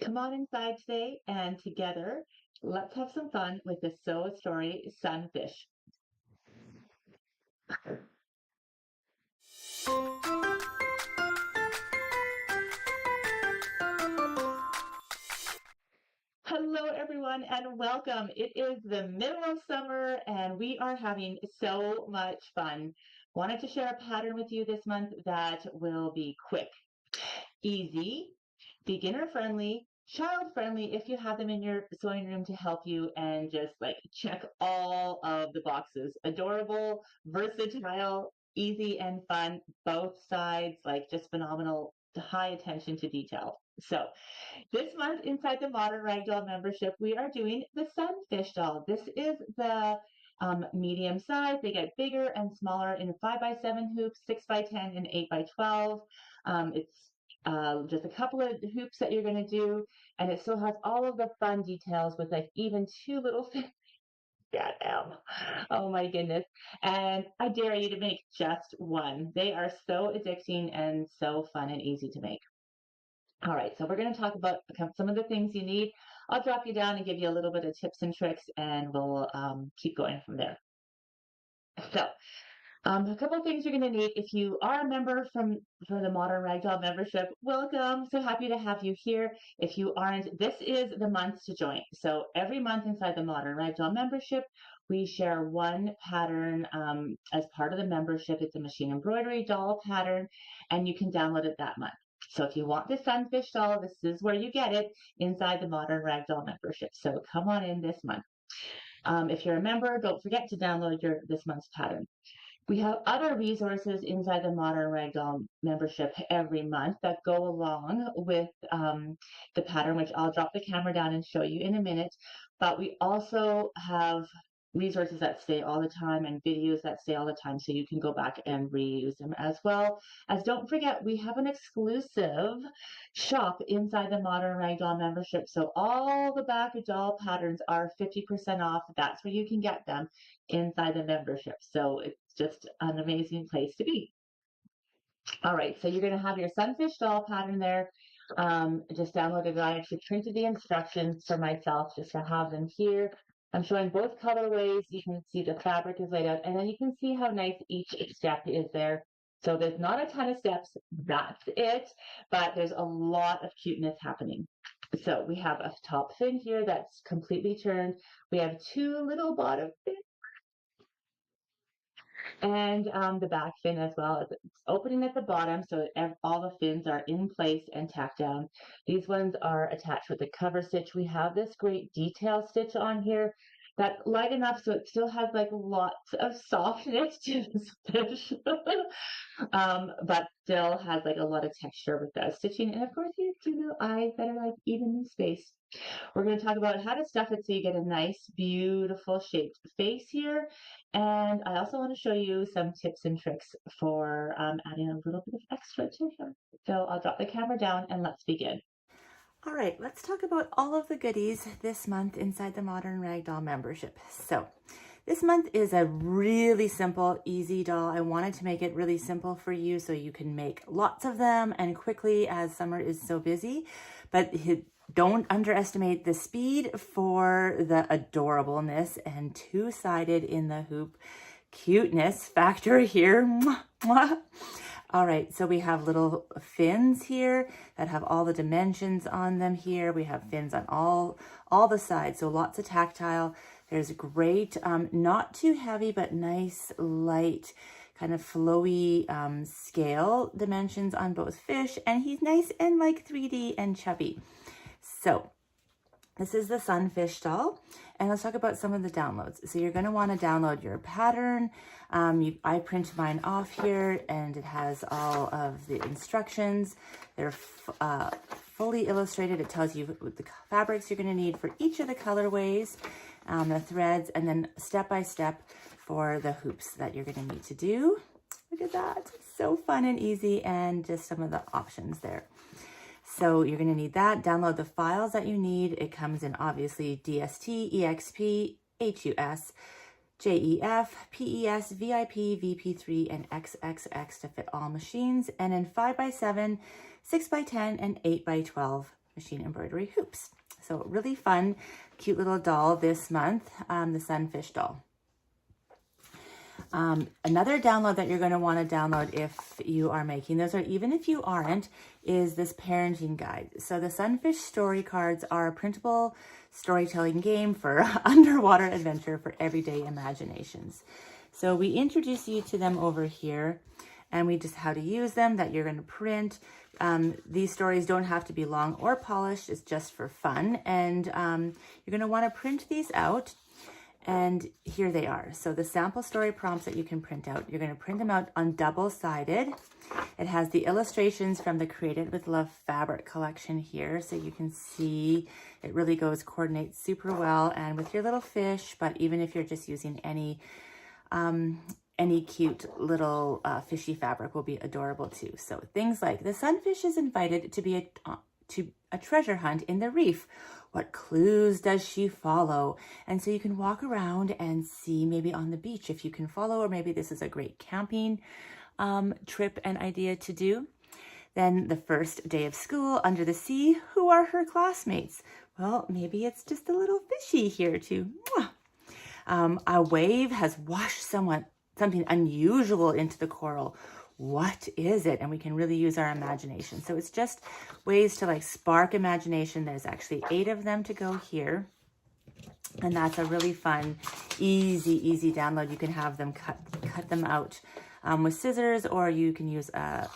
Come on inside today and together, let's have some fun with the Sew a Story Sunfish. Hello, everyone, and welcome. It is the middle of summer, and we are having so much fun. Wanted to share a pattern with you this month that will be quick, easy, beginner friendly, child friendly if you have them in your sewing room to help you and just like check all of the boxes. Adorable, versatile, easy and fun, both sides, like just phenomenal, high attention to detail. So this month inside the Modern Ragdoll membership, we are doing the Sunfish doll. This is the medium size. They get bigger and smaller in 5x7 hoops, 6x10, and 8x12. It's just a couple of hoops that you're going to do, and it still has all of the fun details with like even two little things. Yeah, oh my goodness. And I dare you to make just one. They are so addicting and so fun and easy to make. All right, so we're going to talk about some of the things you need. I'll drop you down and give you a little bit of tips and tricks, and we'll keep going from there. So, a couple of things you're going to need if you are a member for the Modern Ragdoll membership. Welcome. So happy to have you here. If you aren't, this is the month to join. So every month inside the Modern Ragdoll membership, we share one pattern as part of the membership. It's a machine embroidery doll pattern, and you can download it that month. So if you want the Sunfish doll, this is where you get it inside the Modern Ragdoll membership. So come on in this month. If you're a member, don't forget to download this month's pattern. We have other resources inside the Modern Ragdoll membership every month that go along with the pattern, which I'll drop the camera down and show you in a minute. But we also have resources that stay all the time and videos that stay all the time, so you can go back and reuse them, as well as don't forget we have an exclusive shop inside the Modern Ragdoll membership. So all the back of doll patterns are 50% off. That's where you can get them inside the membership. So it's just an amazing place to be. All right, so you're going to have your Sunfish doll pattern there. Just downloaded it. I actually printed the instructions for myself just to have them here. I'm showing both colorways. You can see the fabric is laid out, and then you can see how nice each step is there. So there's not a ton of steps, that's it, but there's a lot of cuteness happening. So we have a top fin here that's completely turned. We have two little bottom fins and the back fin as well. It's opening at the bottom, so all the fins are in place and tacked down. These ones are attached with the cover stitch. We have this great detail stitch on here that's light enough so it still has like lots of softness to the stitch, but still has like a lot of texture with that stitching. And of course, you know, eyes that are like even in space. We're going to talk about how to stuff it so you get a nice, beautiful shaped face here. And I also want to show you some tips and tricks for adding a little bit of extra to here. So I'll drop the camera down and let's begin. All right, let's talk about all of the goodies this month inside the Modern Ragdoll membership. So this month is a really simple, easy doll. I wanted to make it really simple for you so you can make lots of them and quickly as summer is so busy. But don't underestimate the speed for the adorableness and two-sided in the hoop cuteness factor here. Mwah, mwah. All right, so we have little fins here that have all the dimensions on them here. We have fins on all the sides, so lots of tactile. There's great, not too heavy, but nice, light, kind of flowy scale dimensions on both fish. And he's nice and like 3D and chubby. So this is the Sunfish doll, and let's talk about some of the downloads. So you're going to want to download your pattern. I printed mine off here, and it has all of the instructions. They're fully illustrated. It tells you the fabrics you're going to need for each of the colorways, the threads, and then step by step for the hoops that you're going to need to do. Look at that. So fun and easy, and just some of the options there. So you're going to need that. Download the files that you need. It comes in obviously DST, EXP, HUS, JEF, PES, VIP, VP3, and XXX to fit all machines. And in 5x7, 6x10, and 8x12 machine embroidery hoops. So really fun, cute little doll this month, the Sunfish doll. Another download that you're going to want to download if you are making those, or even if you aren't, is this parenting guide. So the Sunfish story cards are a printable storytelling game for underwater adventure for everyday imaginations. So we introduce you to them over here, and we just how to use them, that you're going to print. These stories don't have to be long or polished. It's just for fun. And you're going to want to print these out. And here they are. So the sample story prompts that you can print out, you're going to print them out on double-sided. It has the illustrations from the Created with Love fabric collection here. So you can see it really coordinates super well, and with your little fish, but even if you're just using any cute little fishy fabric will be adorable too. So things like the sunfish is invited to be a treasure hunt in the reef. What clues does she follow? And so you can walk around and see maybe on the beach if you can follow, or maybe this is a great camping trip and idea to do. Then the first day of school under the sea, who are her classmates? Well, maybe it's just a little fishy here too. A wave has washed something unusual into the coral. What is it? And we can really use our imagination. So it's just ways to like spark imagination. There's actually 8 of them to go here. And that's a really fun, easy download. You can have them cut them out with scissors, or you can use a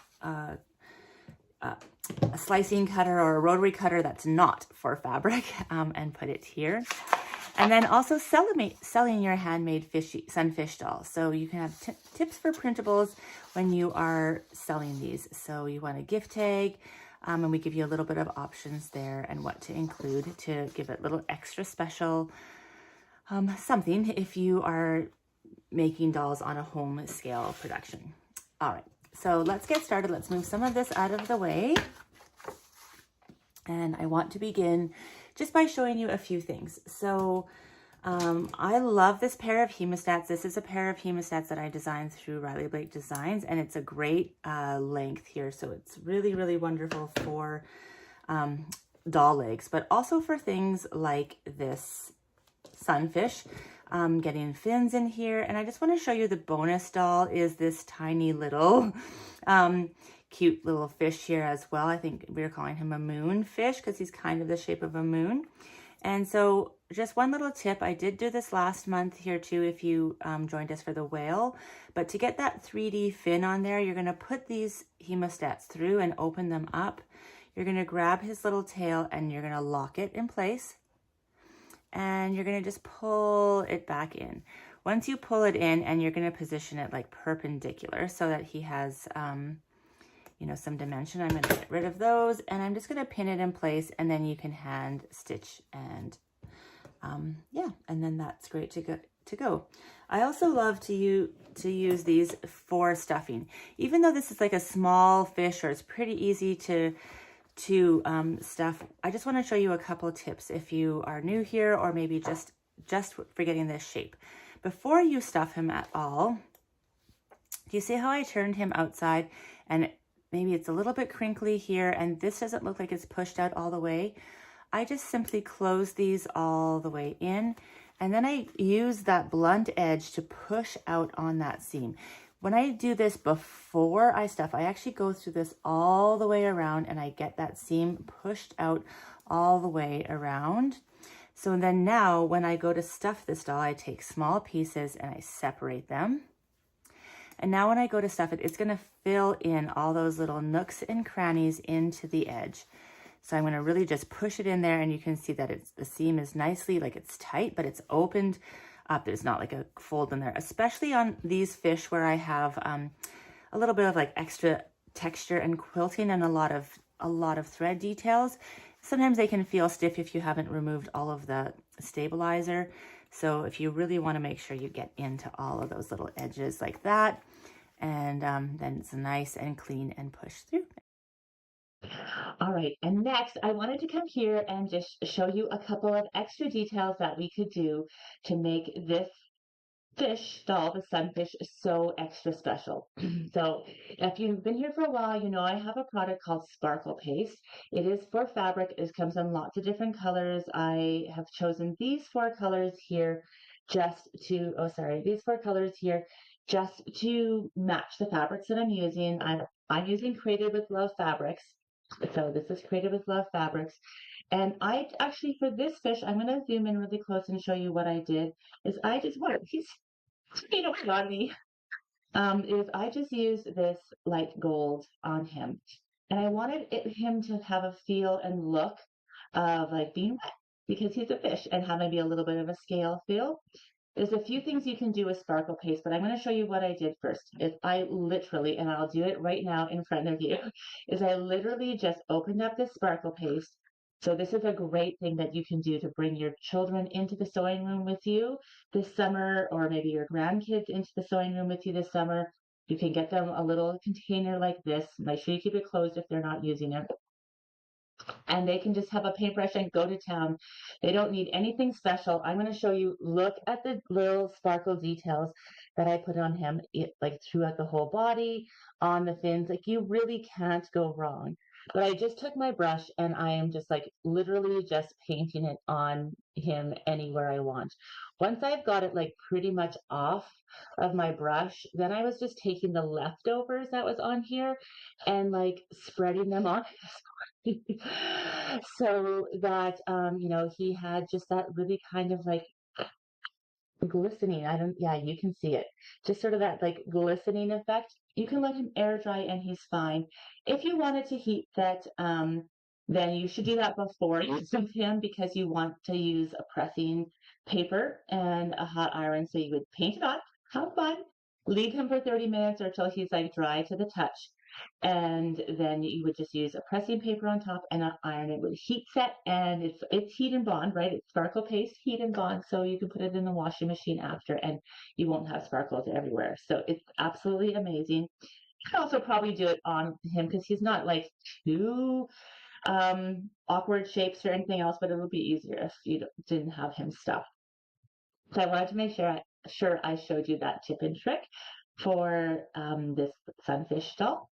slicing cutter or a rotary cutter that's not for fabric, and put it here. And then also selling your handmade sunfish dolls. So you can have tips for printables when you are selling these. So you want a gift tag, and we give you a little bit of options there and what to include to give it a little extra special something if you are making dolls on a home scale production. All right, so let's get started. Let's move some of this out of the way. And I want to begin just by showing you a few things. So I love this pair of hemostats. This is a pair of hemostats that I designed through Riley Blake Designs, and it's a great length here. So it's really wonderful for doll legs, but also for things like this sunfish, getting fins in here. And I just want to show you the bonus doll is this tiny little cute little fish here as well. I think we're calling him a moon fish because he's kind of the shape of a moon. And so just one little tip, I did do this last month here too if you joined us for the whale, but to get that 3D fin on there, you're going to put these hemostats through and open them up. You're going to grab his little tail and you're going to lock it in place, and you're going to just pull it back in. Once you pull it in, and you're going to position it like perpendicular so that he has you know, some dimension. I'm going to get rid of those, and I'm just going to pin it in place, and then you can hand stitch, and yeah, and then that's great to go. I also love to use these for stuffing. Even though this is like a small fish, or it's pretty easy to stuff, I just want to show you a couple of tips if you are new here, or maybe just for getting this shape. Before you stuff him at all, do you see how I turned him outside, and maybe it's a little bit crinkly here, and this doesn't look like it's pushed out all the way? I just simply close these all the way in, and then I use that blunt edge to push out on that seam. When I do this before I stuff, I actually go through this all the way around, and I get that seam pushed out all the way around. So then now when I go to stuff this doll, I take small pieces and I separate them. And now when I go to stuff it, it's going to fill in all those little nooks and crannies into the edge. So I'm going to really just push it in there, and you can see that the seam is nicely, like it's tight, but it's opened up. There's not like a fold in there, especially on these fish where I have a little bit of like extra texture and quilting and a lot of thread details. Sometimes they can feel stiff if you haven't removed all of the stabilizer. So if you really want to make sure you get into all of those little edges like that, and then it's nice and clean and push through. All right, and next I wanted to come here and just show you a couple of extra details that we could do to make this fish doll, the sunfish, is so extra special. So if you've been here for a while, you know I have a product called Sparkle Paste. It is for fabric. It comes in lots of different colors. I have chosen these four colors here these four colors here just to match the fabrics that I'm using. I'm using Created with Love fabrics. So this is Created with Love fabrics. And I actually, for this fish, I'm going to zoom in really close and show you what I did. Is I just, what, he's, you know, on me. Is I just used this light gold on him. And I wanted him to have a feel and look of like being wet because he's a fish and have maybe a little bit of a scale feel. There's a few things you can do with sparkle paste, but I'm going to show you what I did first. Is I literally, and I'll do it right now in front of you, is I literally just opened up this sparkle paste. So this is a great thing that you can do to bring your children into the sewing room with you this summer, or maybe your grandkids into the sewing room with you this summer. You can get them a little container like this. Make sure you keep it closed if they're not using it, and they can just have a paintbrush and go to town. They don't need anything special. I'm going to show you, look at the little sparkle details that I put on him, like throughout the whole body, on the fins. Like you really can't go wrong. But I just took my brush and I am just like literally just painting it on him anywhere I want. Once I've got it like pretty much off of my brush, then I was just taking the leftovers that was on here and like spreading them on so that you know, he had just that really kind of like glistening. I don't, yeah, you can see it. Just sort of that like glistening effect. You can let him air dry and he's fine. If you wanted to heat set, then you should do that before you with him because you want to use a pressing paper and a hot iron. So you would paint it on, have fun, leave him for 30 minutes or till he's like dry to the touch. And then you would just use a pressing paper on top and an iron. It would heat set, and it's heat and bond, right? It's sparkle paste, heat and bond, so you can put it in the washing machine after, and you won't have sparkles everywhere. So it's absolutely amazing. You can also probably do it on him because he's not like too awkward shapes or anything else, but it would be easier if you didn't have him stuffed. So I wanted to make sure I showed you that tip and trick for this sunfish doll.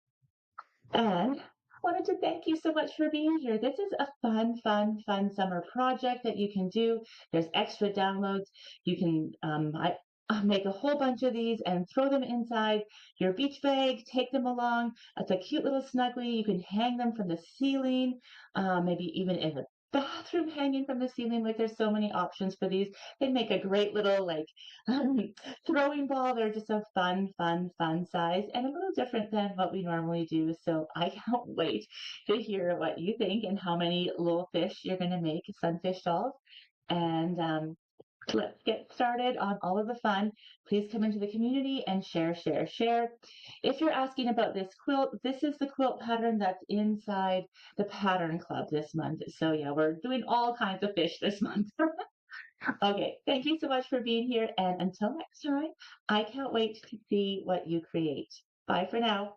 And I wanted to thank you so much for being here. This is a fun, fun, fun summer project that you can do. There's extra downloads. You can I make a whole bunch of these and throw them inside your beach bag, take them along. It's a cute little snuggly. You can hang them from the ceiling, maybe even in the bathroom hanging from the ceiling. Like there's so many options for these. They make a great little like um, throwing ball. They're just a fun, fun, fun size and a little different than what we normally do. So I can't wait to hear what you think and how many little fish you're going to make, sunfish dolls. And let's get started on all of the fun. Please come into the community and share, share, share. If you're asking about this quilt, this is the quilt pattern that's inside the Pattern Club this month. So yeah, we're doing all kinds of fish this month. Okay, thank you so much for being here. And until next time, I can't wait to see what you create. Bye for now.